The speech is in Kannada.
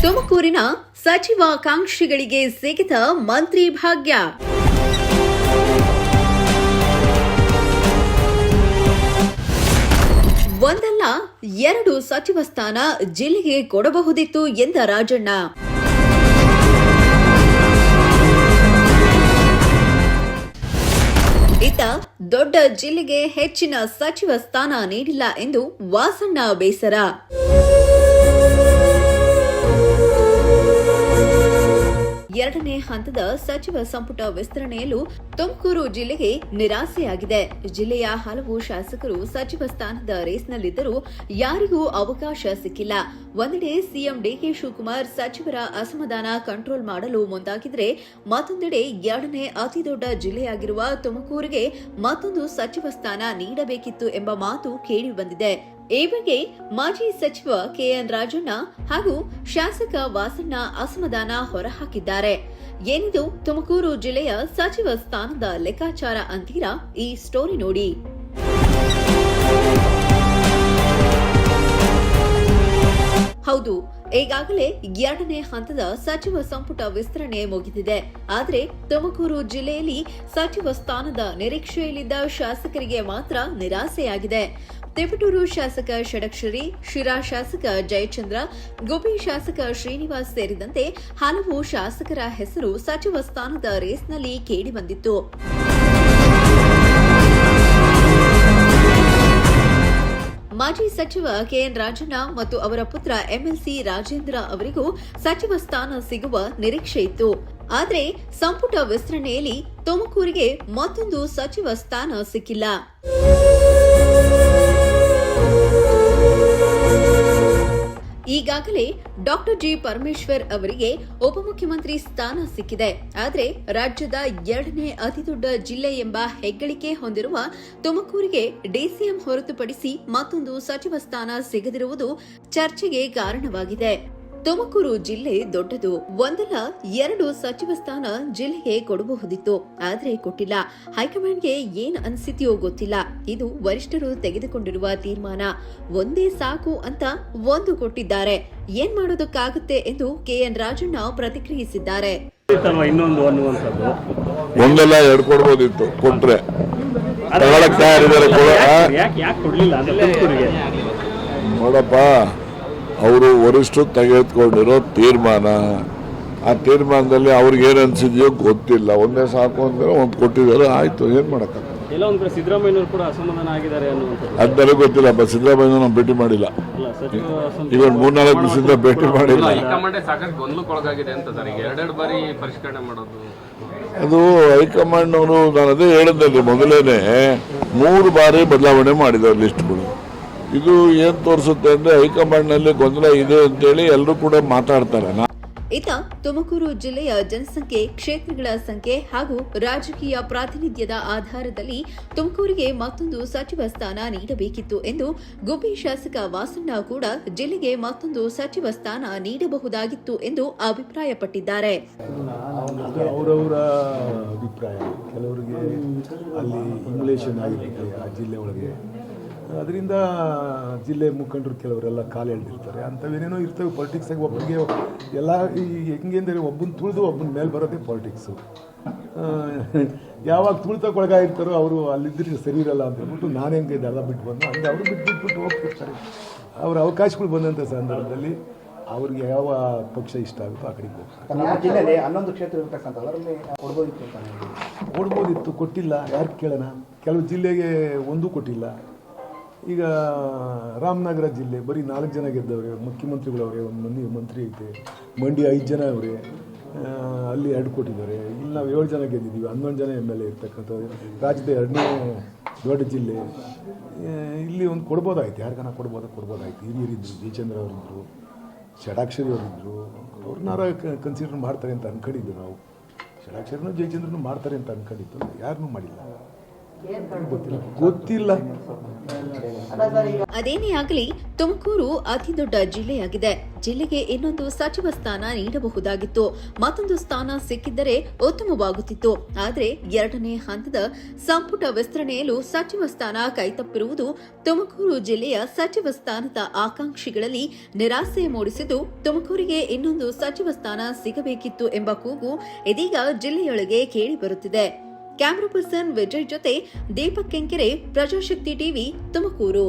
ತುಮಕೂರಿನ ಸಚಿವಾಕಾಂಕ್ಷಿಗಳಿಗೆ ಸಿಕ್ಕಿದ ಮಂತ್ರಿ ಭಾಗ್ಯ. ಒಂದಲ್ಲ ಎರಡು ಸಚಿವ ಸ್ಥಾನ ಜಿಲ್ಲೆಗೆ ಕೊಡಬಹುದಿತ್ತು ಎಂದ ರಾಜಣ್ಣ. ಇತ್ತ ದೊಡ್ಡ ಜಿಲ್ಲೆಗೆ ಹೆಚ್ಚಿನ ಸಚಿವ ಸ್ಥಾನ ನೀಡಿಲ್ಲ ಎಂದು ವಾಸಣ್ಣ ಬೇಸರ. ಎರಡನೇ ಹಂತದ ಸಚಿವ ಸಂಪುಟ ವಿಸ್ತರಣೆಯಲ್ಲೂ ತುಮಕೂರು ಜಿಲ್ಲೆಗೆ ನಿರಾಸೆಯಾಗಿದೆ. ಜಿಲ್ಲೆಯ ಹಲವು ಶಾಸಕರು ಸಚಿವ ಸ್ಥಾನದ ರೇಸ್ನಲ್ಲಿದ್ದರೂ ಯಾರಿಗೂ ಅವಕಾಶ ಸಿಕ್ಕಿಲ್ಲ. ಒಂದೆಡೆ ಸಿಎಂ ಡಿಕೆ ಶಿವಕುಮಾರ್ ಸಚಿವರ ಅಸಮಾಧಾನ ಕಂಟ್ರೋಲ್ ಮಾಡಲು ಮುಂದಾಗಿದ್ರೆ, ಮತ್ತೊಂದೆಡೆ ಎರಡನೇ ಅತಿದೊಡ್ಡ ಜಿಲ್ಲೆಯಾಗಿರುವ ತುಮಕೂರಿಗೆ ಮತ್ತೊಂದು ಸಚಿವ ಸ್ಥಾನ ನೀಡಬೇಕಿತ್ತು ಎಂಬ ಮಾತು ಕೇಳಿ ಬಂದಿದೆ. ಈ ಬಗ್ಗೆ ಮಾಜಿ ಸಚಿವ ಕೆಎನ್ ರಾಜಣ್ಣ ಹಾಗೂ ಶಾಸಕ ವಾಸಣ್ಣ ಅಸಮಾಧಾನ ಹೊರಹಾಕಿದ್ದಾರೆ. ಏನಿದು ತುಮಕೂರು ಜಿಲ್ಲೆಯ ಸಚಿವ ಸ್ಥಾನದ ಲೆಕ್ಕಾಚಾರ ಅಂತೀರಾ? ಈ ಸ್ಟೋರಿ ನೋಡಿ. ಹೌದು, ಈಗಾಗಲೇ ಎರಡನೇ ಹಂತದ ಸಚಿವ ಸಂಪುಟ ವಿಸ್ತರಣೆ ಮುಗಿದಿದೆ. ಆದರೆ ತುಮಕೂರು ಜಿಲ್ಲೆಯಲ್ಲಿ ಸಚಿವ ಸ್ಥಾನದ ನಿರೀಕ್ಷೆಯಲ್ಲಿದ್ದ ಶಾಸಕರಿಗೆ ಮಾತ್ರ ನಿರಾಸೆಯಾಗಿದೆ. ತಿಪಟೂರು ಶಾಸಕ ಷಡಕ್ಷರಿ, ಶಿರಾ ಶಾಸಕ ಜಯಚಂದ್ರ, ಗುಬ್ಬಿ ಶಾಸಕ ಶ್ರೀನಿವಾಸ್ ಸೇರಿದಂತೆ ಹಲವು ಶಾಸಕರ ಹೆಸರು ಸಚಿವ ಸ್ಥಾನದ ರೇಸ್ನಲ್ಲಿ ಕೇಳಿಬಂದಿತ್ತು. ಮಾಜಿ ಸಚಿವ ಕೆಎನ್ ರಾಜಣ್ಣ ಮತ್ತು ಅವರ ಪುತ್ರ ಎಂಎಲ್ಸಿ ರಾಜೇಂದ್ರ ಅವರಿಗೂ ಸಚಿವ ಸ್ಥಾನ ಸಿಗುವ ನಿರೀಕ್ಷೆ ಇತ್ತು. ಆದರೆ ಸಂಪುಟ ವಿಸ್ತರಣೆಯಲ್ಲಿ ತುಮಕೂರಿಗೆ ಮತ್ತೊಂದು ಸಚಿವ ಸ್ಥಾನ ಸಿಕ್ಕಿಲ್ಲ. ಈಗಾಗಲೇ ಡಾಕ್ಟರ್ ಜಿ ಪರಮೇಶ್ವರ್ ಅವರಿಗೆ ಉಪಮುಖ್ಯಮಂತ್ರಿ ಸ್ಥಾನ ಸಿಕ್ಕಿದೆ. ಆದರೆ ರಾಜ್ಯದ ಎರಡನೇ ಅತಿದೊಡ್ಡ ಜಿಲ್ಲೆ ಎಂಬ ಹೆಗ್ಗಳಿಕೆ ಹೊಂದಿರುವ ತುಮಕೂರಿಗೆ ಡಿಸಿಎಂ ಹೊರತುಪಡಿಸಿ ಮತ್ತೊಂದು ಸಚಿವ ಸ್ಥಾನ ಸಿಗದಿರುವುದು ಚರ್ಚೆಗೆ ಕಾರಣವಾಗಿದೆ. ತುಮಕೂರು ಜಿಲ್ಲೆ ದೊಡ್ಡದು. ಒಂದಲ್ಲ ಎರಡು ಸಚಿವ ಸ್ಥಾನ ಜಿಲ್ಲೆಗೆ ಕೊಡಬಹುದಿತ್ತು, ಆದ್ರೆ ಕೊಟ್ಟಿಲ್ಲ. ಹೈಕಮಾಂಡ್ಗೆ ಏನ್ ಅನ್ಸಿದೆಯೋ ಗೊತ್ತಿಲ್ಲ. ಇದು ವರಿಷ್ಠರು ತೆಗೆದುಕೊಂಡಿರುವ ತೀರ್ಮಾನ. ಒಂದೇ ಸಾಕು ಅಂತ ಒಂದು ಕೊಟ್ಟಿದ್ದಾರೆ. ಏನ್ ಮಾಡೋದಕ್ಕಾಗುತ್ತೆ ಎಂದು ಕೆಎನ್ ರಾಜಣ್ಣ ಪ್ರತಿಕ್ರಿಯಿಸಿದ್ದಾರೆ. ಒಂದೆಲ್ಲ ಎರಡು ಕೊಡಬಹುದಿತ್ತು, ಕೊಟ್ರೆ ನೋಡಪ್ಪ, ಅವರು ವರಿಷ್ಠರು ತೆಗೆದುಕೊಂಡಿರೋ ತೀರ್ಮಾನ. ಆ ತೀರ್ಮಾನದಲ್ಲಿ ಅವ್ರಿಗೆ ಏನು ಅನ್ಸಿದೆಯೋ ಗೊತ್ತಿಲ್ಲ. ಒಂದೇ ಸಾಕು ಅಂದ್ರೆ ಒಂದು ಕೊಟ್ಟಿದ್ದಾರೆ, ಆಯ್ತು, ಏನ್ ಮಾಡಕ್ಕಾಗಲ್ಲ. ಸಿದ್ದರಾಮಯ್ಯನವರು ಕೂಡ ಅಸಮಾಧಾನ ಆಗಿದ್ದಾರೆ ಅದೆಲ್ಲ ಗೊತ್ತಿಲ್ಲ. ಸಿದ್ದರಾಮಯ್ಯ ನಾವು ಭೇಟಿ ಮಾಡಿಲ್ಲ, ಈಗ 3-4 ದಿವಸದಿಂದ ಭೇಟಿ ಮಾಡಿಲ್ಲ. ಅದು ಹೈಕಮಾಂಡ್ನವರು, ನಾನು ಅದೇ ಹೇಳಿದ್ದಲ್ಲಿ ಮೊದಲೇನೆ 3 ಬಾರಿ ಬದಲಾವಣೆ ಮಾಡಿದ್ದಾರೆ ಲಿಸ್ಟ್ಗಳು. ಇದು ಏನ್ ತೋರಿಸುತ್ತೆ ಅಂದ್ರೆ ಹೈಕಮಾಂಡ್ ನಲ್ಲಿ ಗೊಂದಲ ಇದೆ ಅಂತೇಳಿ ಎಲ್ಲರೂ ಕೂಡ ಮಾತಾಡ್ತಾರೆ. ಇತ್ತ ತುಮಕೂರು ಜಿಲ್ಲೆಯ ಜನಸಂಖ್ಯೆ, ಕ್ಷೇತ್ರಗಳ ಸಂಖ್ಯೆ ಹಾಗೂ ರಾಜಕೀಯ ಪ್ರಾತಿನಿಧ್ಯದ ಆಧಾರದಲ್ಲಿ ತುಮಕೂರಿಗೆ ಮತ್ತೊಂದು ಸಚಿವ ಸ್ಥಾನ ನೀಡಬೇಕಿತ್ತು ಎಂದು ಗುಬ್ಬಿ ಶಾಸಕ ವಾಸಣ್ಣ ಕೂಡ ಜಿಲ್ಲೆಗೆ ಮತ್ತೊಂದು ಸಚಿವ ಸ್ಥಾನ ನೀಡಬಹುದಾಗಿತ್ತು ಎಂದು ಅಭಿಪ್ರಾಯಪಟ್ಟಿದ್ದಾರೆ. ಅವರವರ ಅಭಿಪ್ರಾಯ. ಕೆಲವರಿಗೆ ಅಲ್ಲಿ ಇಂಗ್ಲೇಷನ್ ಆಗಿರುತ್ತೆ ಆ ಜಿಲ್ಲೆ ಒಳಗೆ, ಅದರಿಂದ ಜಿಲ್ಲೆ ಮುಖಂಡರು ಕೆಲವರೆಲ್ಲ ಕಾಲು ಎಳೆದಿರ್ತಾರೆ. ಅಂಥವೇನೇನೋ ಇರ್ತವೆ ಪಾಲಿಟಿಕ್ಸ್ ಆಗಿ. ಒಬ್ಬರಿಗೆ ಎಲ್ಲ ಹೆಂಗೆ ಅಂದರೆ ಒಬ್ಬನ ತುಳಿದು ಒಬ್ಬನ ಮೇಲೆ ಬರೋದೇ ಪಾಲಿಟಿಕ್ಸು. ಯಾವಾಗ ತುಳಿತಕ್ಕೊಳಗಾಗಿರ್ತಾರೋ ಅವರು ಅಲ್ಲಿದ್ದರೆ ಸರಿ ಇರಲ್ಲ ಅಂತ ಹೇಳ್ಬಿಟ್ಟು ನಾನು ಹೆಂಗೆ ಇದೆಲ್ಲ ಬಿಟ್ಟು ಬಂದು ಹಂಗೆ ಅವರು ಬಿಟ್ಬಿಟ್ಟು ಹೋಗ್ತಿರ್ತಾರೆ. ಅವ್ರ ಅವಕಾಶಗಳು ಬಂದಂಥ ಸಂದರ್ಭದಲ್ಲಿ ಅವ್ರಿಗೆ ಯಾವ ಪಕ್ಷ ಇಷ್ಟ ಆಗುತ್ತೋ ಆ ಕಡೆಗೆ ಹೋಗ್ತಾರೆ. ಜಿಲ್ಲೆಯಲ್ಲಿ 11 ಕ್ಷೇತ್ರ ಇರತಕ್ಕಂಥ ಅದರಲ್ಲಿ ಕೊಡ್ಬೋದಿತ್ತು, ಕೊಟ್ಟಿಲ್ಲ. ಯಾರು ಕೇಳೋಣ? ಕೆಲವು ಜಿಲ್ಲೆಗೆ ಒಂದೂ ಕೊಟ್ಟಿಲ್ಲ. ಈಗ ರಾಮನಗರ ಜಿಲ್ಲೆ ಬರೀ 4 ಜನ ಗೆದ್ದವ್ರೆ, ಮುಖ್ಯಮಂತ್ರಿಗಳವ್ರೆ, ಒಂದು ಮಂತ್ರಿ ಐತೆ. ಮಂಡ್ಯ 5 ಜನ ಅವರೇ, ಅಲ್ಲಿ 2 ಕೊಟ್ಟಿದ್ದಾರೆ. ಇಲ್ಲಿ ನಾವು 7 ಜನ ಗೆದ್ದಿದ್ದೀವಿ, 11 ಜನ MLA ಇರ್ತಕ್ಕಂಥದ್ದು. ರಾಜ್ಯದ 2ನೇ ದೊಡ್ಡ ಜಿಲ್ಲೆ. ಇಲ್ಲಿ ಒಂದು ಕೊಡ್ಬೋದಾಯ್ತು, ಯಾರಿಗಾನ ಕೊಡ್ಬೋದಾಯ್ತು. ಹಿರಿಯರಿದ್ದರು, ಜಯಚಂದ್ರ ಅವರಿದ್ದರು, ಷಡಾಕ್ಷರಿ ಅವರಿದ್ದರು. ಅವ್ರನ್ನಾರ ಕನ್ಸಿಡರ್ ಮಾಡ್ತಾರೆ ಅಂತ ಅನ್ಕೊಂಡಿದ್ದು ನಾವು. ಷಡಾಕ್ಷರಿನೂ ಜಯಚಂದ್ರನೂ ಮಾಡ್ತಾರೆ ಅಂತ ಅನ್ಕೊಂಡಿದ್ದು, ಯಾರನ್ನೂ ಮಾಡಿಲ್ಲ. ಗೊತ್ತಿಲ್ಲ. ಅದೇನೇ ಆಗಲಿ ತುಮಕೂರು ಅತಿ ದೊಡ್ಡ ಜಿಲ್ಲೆಯಾಗಿದೆ. ಜಿಲ್ಲೆಗೆ ಇನ್ನೊಂದು ಸಚಿವ ಸ್ಥಾನ ನೀಡಬಹುದಾಗಿತ್ತು. ಮತ್ತೊಂದು ಸ್ಥಾನ ಸಿಕ್ಕಿದ್ದರೆ ಉತ್ತಮವಾಗುತ್ತಿತ್ತು. ಆದರೆ 2ನೇ ಹಂತದ ಸಂಪುಟ ವಿಸ್ತರಣೆಯಲ್ಲೂ ಸಚಿವ ಸ್ಥಾನ ಕೈತಪ್ಪಿರುವುದು ತುಮಕೂರು ಜಿಲ್ಲೆಯ ಸಚಿವ ಸ್ಥಾನದ ಆಕಾಂಕ್ಷಿಗಳಲ್ಲಿ ನಿರಾಸೆ ಮೂಡಿಸಿದ್ದು, ತುಮಕೂರಿಗೆ ಇನ್ನೊಂದು ಸಚಿವ ಸ್ಥಾನ ಸಿಗಬೇಕಿತ್ತು ಎಂಬ ಕೂಗು ಇದೀಗ ಜಿಲ್ಲೆಯೊಳಗೆ ಕೇಳಿ ಬರುತ್ತಿದೆ. ಕ್ಯಾಮರಾ ಪರ್ಸನ್ ವಿಜಯ್ ಜೊತೆ ದೀಪಕ್ ಕೆಂಕೆರೆ, ಪ್ರಜಾಶಕ್ತಿ ಟಿವಿ, ತುಮಕೂರು.